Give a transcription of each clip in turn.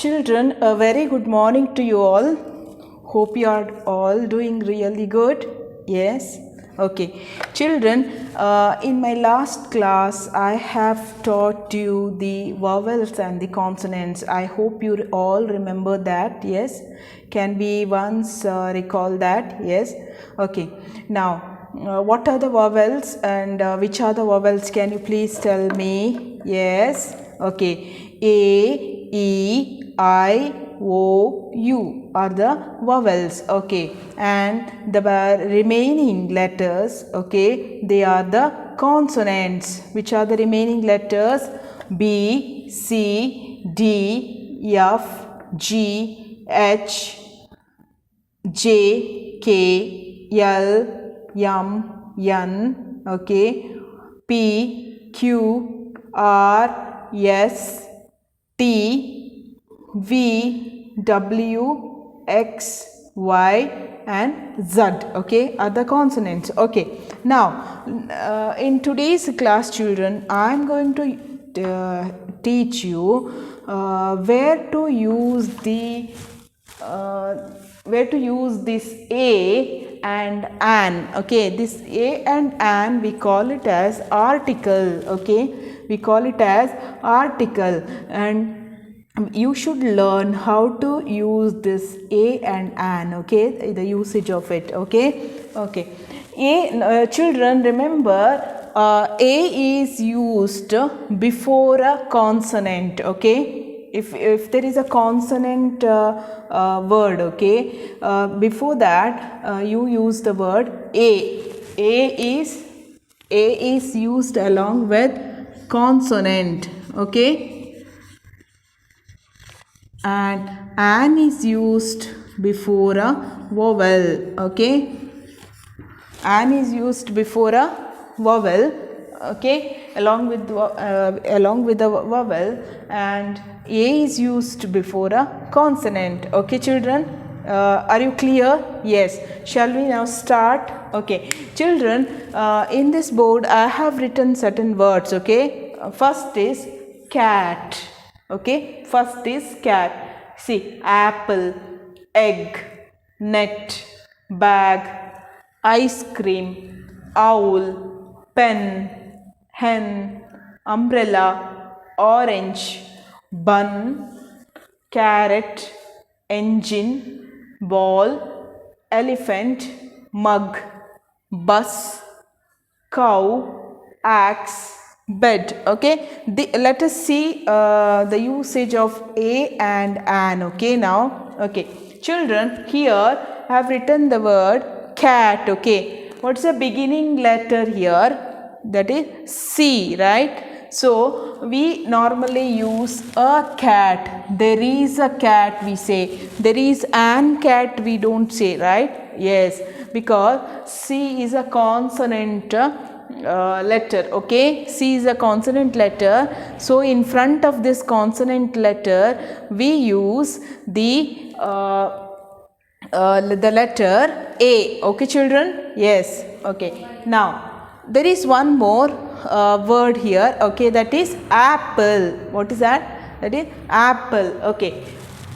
Children, a very good morning to you all. Hope you are all doing really good. Yes? Okay. Children, in my last class, I have taught you the vowels and the consonants. I hope you all remember that. Yes? Can we once recall that? Yes? Okay. Now, what are the vowels and which are the vowels? Can you please tell me? Yes? Okay. A, E, I, O, U are the vowels, okay, and the remaining letters, okay, they are the consonants. Which are the remaining letters? B, C, D, F, G, H, J, K, L, M, N, okay, P, Q, R, S, T, V, W, X, Y and Z, okay, are the consonants. Okay, now in today's class, children, I am going to teach you where to use this a and an. Okay, this a and an, we call it as article. Okay, we call it as article, and you should learn how to use this a and an. Okay, the usage of it. Okay. Children, remember, a is used before a consonant. Okay, if there is a consonant word, okay, before that you use the word a. A is used along with consonant, okay, and an is used before a vowel. Okay, an is used before a vowel, okay, along with the vowel, and a is used before a consonant. Okay, children, are you clear? Yes. Shall we now start? Okay, children, in this board I have written certain words. Okay, first is cat. Okay, first is cat. See, apple, egg, net, bag, ice cream, owl, pen, hen, umbrella, orange, bun, carrot, engine, ball, elephant, mug, bus, cow, axe, bed. Okay, let us see the usage of a and an. Okay, now, okay, children, here I have written the word cat. Okay, what's the beginning letter here? That is C, right? So we normally use a cat. There is a cat, we say. There is an cat, we don't say, right? Yes, because C is a consonant letter. Okay, C is a consonant letter, so in front of this consonant letter we use the letter A. Okay, children? Yes. Okay, now there is one more word here. Okay, that is apple. What is that? That is apple. Okay,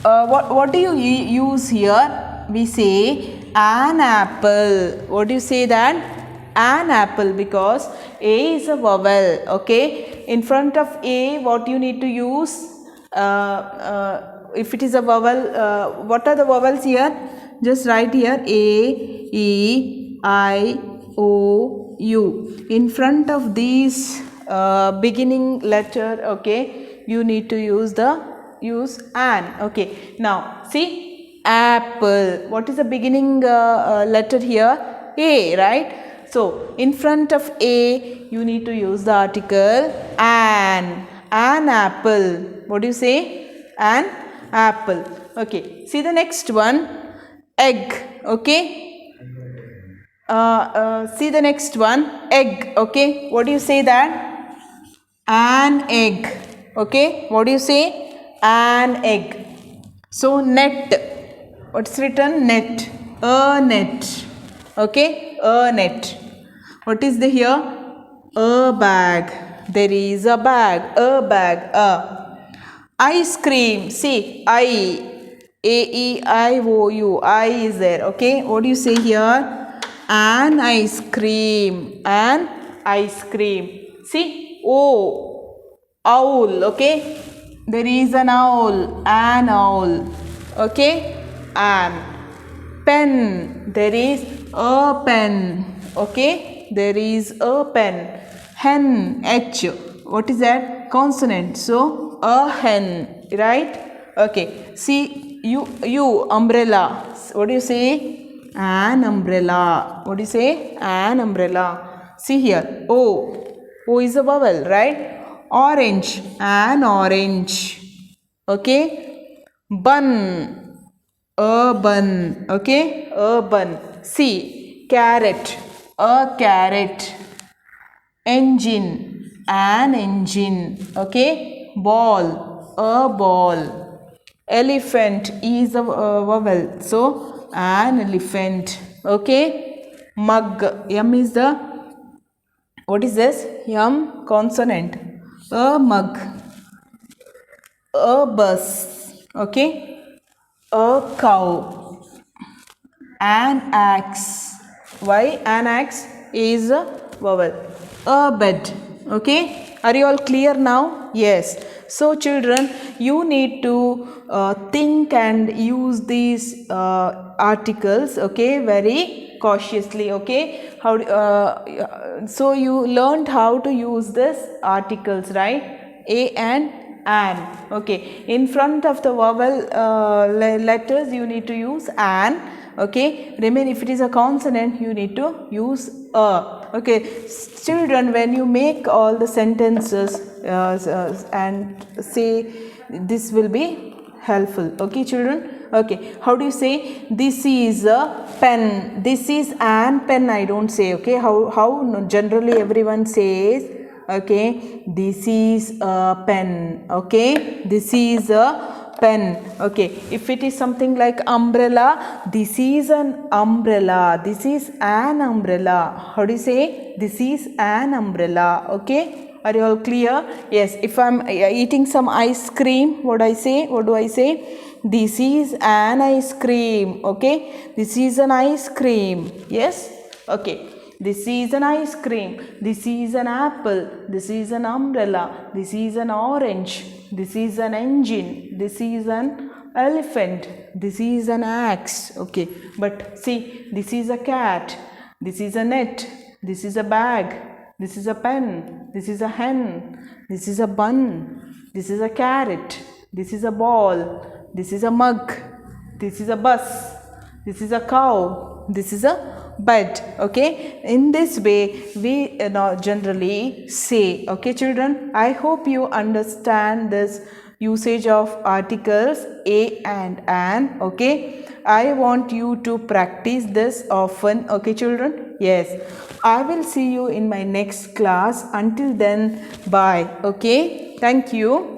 what do you use here? We say an apple. What do you say that? An apple, because A is a vowel. Okay, in front of A, what you need to use? If it is a vowel, what are the vowels here? Just write here A, E, I, O, U. In front of these beginning letter, okay, you need to use an. Okay, now see, apple. What is the beginning letter here? A, right? So in front of A, you need to use the article an apple. What do you say? An apple. Okay, see the next one, egg. Okay, see the next one, egg. Okay, what do you say that? An egg. Okay, what do you say? An egg. So net, what's written? Net, a net. Okay, a net. What is the here? A bag. There is a bag, a bag, a. Ice cream. See, A-E-I-O-U. I is there. Okay. What do you say here? An ice cream. An ice cream. See, O. Owl. Okay. There is an owl. An owl. Okay. An. Pen. There is a pen. Okay. There is a pen. Hen. H. What is that? Consonant. So, a hen. Right? Okay. See, you umbrella. What do you say? An umbrella. What do you say? An umbrella. See here. O. O is a vowel, right? Orange. An orange. Okay. Bun. A bun. Okay. A bun. See. Carrot. A carrot. Engine. An engine. Okay. Ball. A ball. Elephant is a vowel. So, an elephant. Okay. Mug. M is the, what is this? M consonant. A mug. A bus. Okay. A cow. An axe. Why an axe is a vowel? A bed. Okay. Are you all clear now? Yes. So children, you need to think and use these articles, okay, very cautiously, okay. So you learned how to use this articles, right? A and an. Okay. In front of the vowel letters, you need to use an. Okay. Remain, if it is a consonant, you need to use a. Okay. Children, when you make all the sentences and say, this will be helpful. Okay, children. Okay. How do you say? This is a pen. This is an pen. I don't say. Okay. How generally everyone says. Okay, this is a pen. Okay, this is a pen. Okay, if it is something like umbrella, this is an umbrella. This is an umbrella. How do you say? This is an umbrella. Okay, are you all clear? Yes. If I'm eating some ice cream, what I say? What do I say? This is an ice cream. Okay, this is an ice cream. Yes. Okay. This is an ice cream. This is an apple. This is an umbrella. This is an orange. This is an engine. This is an elephant. This is an axe. Okay. But see, this is a cat. This is a net. This is a bag. This is a pen. This is a hen. This is a bun. This is a carrot. This is a ball. This is a mug. This is a bus. This is a cow. This is a bed. Okay, in this way we generally say. Okay, children, I hope you understand this usage of articles a and an. Okay, I want you to practice this often. Okay, children. Yes, I will see you in my next class. Until then, bye. Okay, thank you.